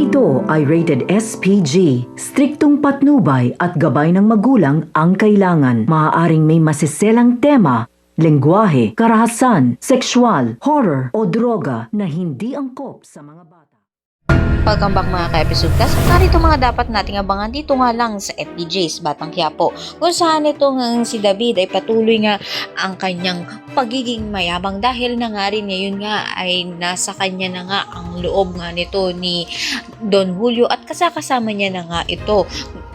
ito ay rated SPG. Striktong patnubay at gabay ng magulang ang kailangan. Maaaring may masiselang tema, lengguwahe, karahasan, sexual, horror o droga na hindi angkop sa mga bata. Welcome back mga ka-episode class. Narito mga dapat nating abangan dito nga lang sa FPJs Batang Quiapo, kung saan ito nga si David ay patuloy nga ang kanyang pagiging mayabang dahil na nga rin ngayon nga ay nasa kanya na nga ang loob nga nito ni Don Julio at kasama niya na nga ito.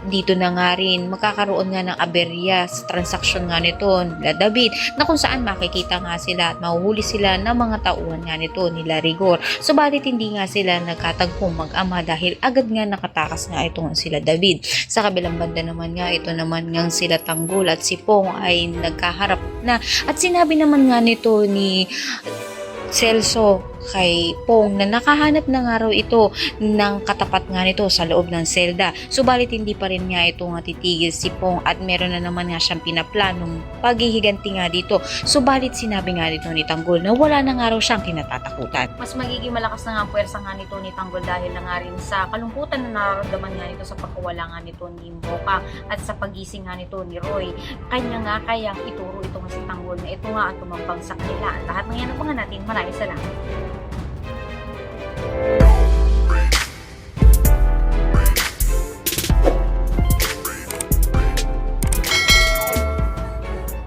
Dito na nga rin magkakaroon nga ng aberya sa transaksyon nga nito nila David, na kung saan makikita nga sila at mahuhuli sila ng mga tauhan nga nito nila Rigor. Subalit hindi nga sila nagkatagpong mag-ama dahil agad nga nakatakas nga ito nga sila David. Sa kabilang banda naman nga, ito naman nga sila Tanggol at si Pong ay nagkaharap na at sinabi naman nga nito ni Celso kay Pong na nakahanap na nga raw ito ng katapat nga nito sa loob ng selda. Subalit hindi pa rin nga ito nga titigil si Pong at meron na naman nga siyang pinaplanong paghihiganti nga dito. Subalit sinabi nga dito ni Tanggol na wala na nga raw siyang kinatatakutan. Mas magiging malakas na nga ang puwersa nga nito ni Tanggol dahil na nga rin sa kalungkutan na nararamdaman nga nito sa pagkawala nga nito ni Mboka at sa pagising nga nito ni Roy. Kanya nga kayang ituro ito nga si Tanggol na ito nga ang tumambang sa kanila. Lahat ng yan ang natin. Maraming salamat.